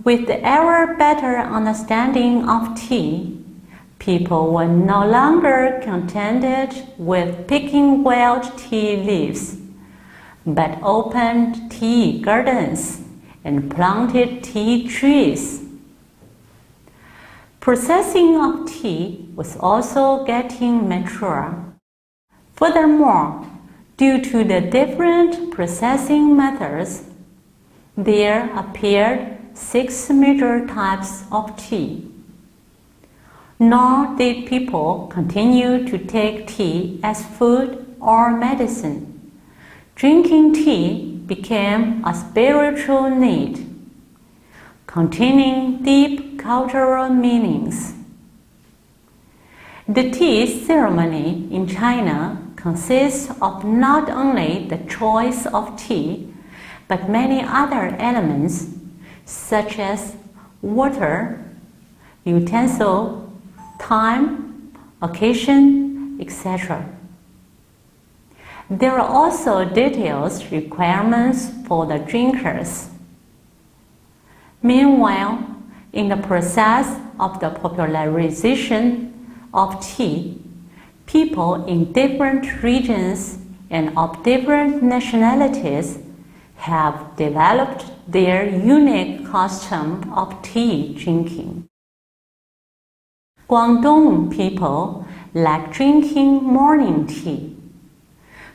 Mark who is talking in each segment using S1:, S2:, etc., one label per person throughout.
S1: With the ever better understanding of tea, people were no longer contented with picking wild tea leaves, but opened tea gardens and planted tea trees. Processing of tea was also getting mature. Furthermore, due to the different processing methods, there appeared 6 major types of tea. Nor did people continue to take tea as food or medicine. Drinking tea became a spiritual need, containing deep cultural meanings. The tea ceremony in China consists of not only the choice of tea, but many other elements such as water, utensil, time, occasion, etc. There are also detailed requirements for the drinkers. Meanwhile, in the process of the popularization of tea, people in different regions and of different nationalities have developed their unique custom of tea drinking. Guangdong people like drinking morning tea.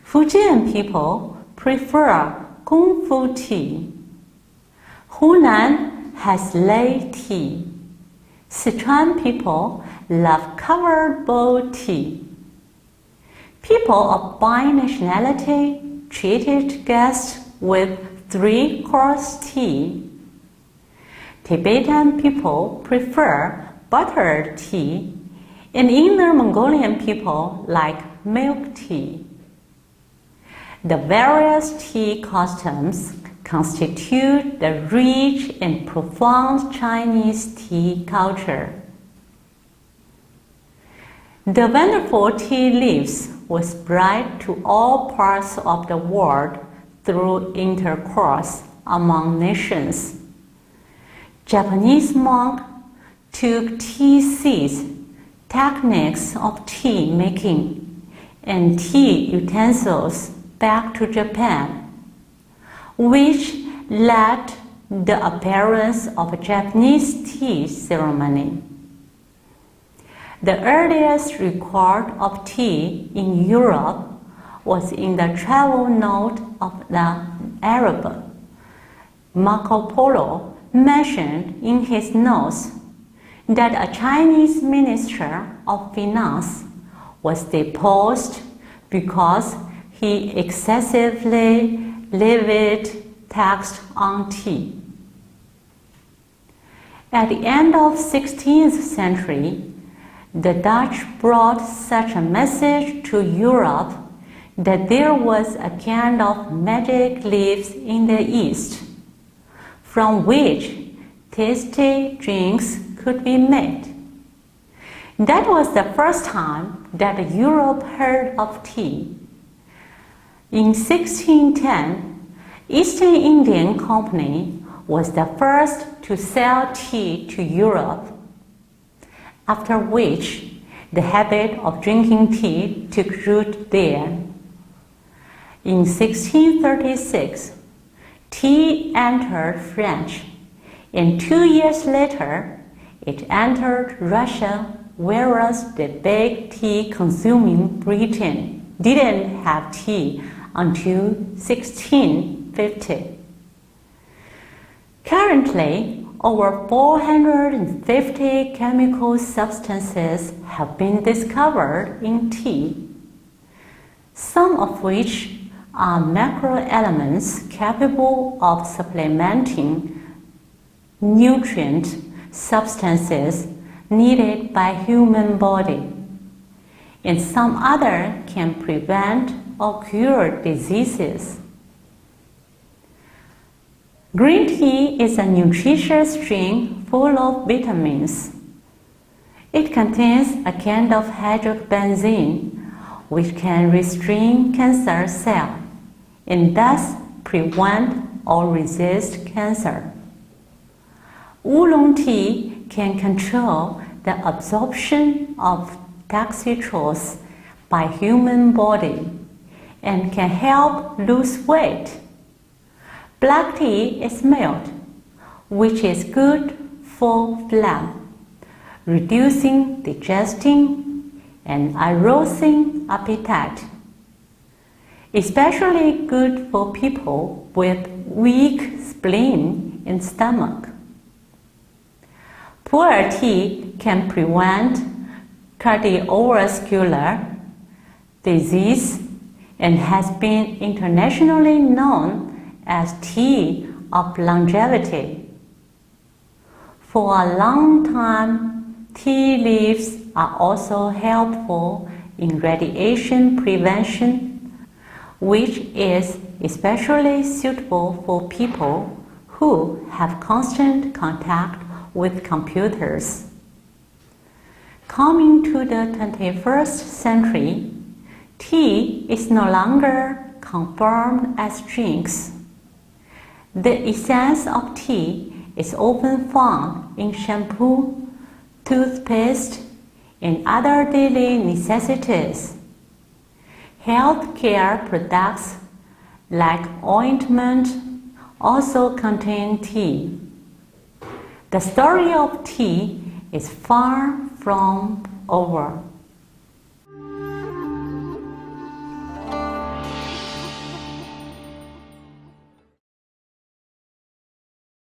S1: Fujian people prefer Kung Fu tea. Hunan has lei tea. Sichuan people love covered bowl tea. People of binationality treated guests with 3-course tea. Tibetan people prefer buttered tea, and Inner Mongolian people like milk tea. The various tea customs constitute the rich and profound Chinese tea culture. The wonderful tea leaves were spread to all parts of the world through intercourse among nations. Japanese monks took tea seeds, techniques of tea making, and tea utensils back to Japan, which led the appearance of a Japanese tea ceremony. The earliest record of tea in Europe was in the travel note of the Arab. Marco Polo mentioned in his notes that a Chinese minister of finance was deposed because he excessively levied tax on tea. At the end of the 16th century, the Dutch brought such a message to Europe that there was a kind of magic leaves in the East, from which tasty drinks could be made. That was the first time that Europe heard of tea. In 1610, Eastern Indian Company was the first to sell tea to Europe, after which the habit of drinking tea took root there. In 1636, tea entered France, and 2 years later, it entered Russia, whereas the big tea-consuming Britain didn't have tea until 1650. Currently, over 450 chemical substances have been discovered in tea, some of which are macroelements capable of supplementing nutrient substances needed by human body, and some other can prevent or cure diseases. Green tea is a nutritious drink full of vitamins. It contains a kind of hydrobenzene, which can restrain cancer cells and thus prevent or resist cancer. Oolong tea can control the absorption of dextrose by human body and can help lose weight. Black tea is mild, which is good for phlegm, reducing digesting and arousing appetite. Especially good for people with weak spleen and stomach. Pu'er tea can prevent cardiovascular disease and has been internationally known as tea of longevity. For a long time, tea leaves are also helpful in radiation prevention, which is especially suitable for people who have constant contact with computers. Coming to the 21st century, tea is no longer confirmed as drinks. The essence of tea is often found in shampoo, toothpaste, and other daily necessities. Healthcare products like ointment also contain tea. The story of tea is far from over.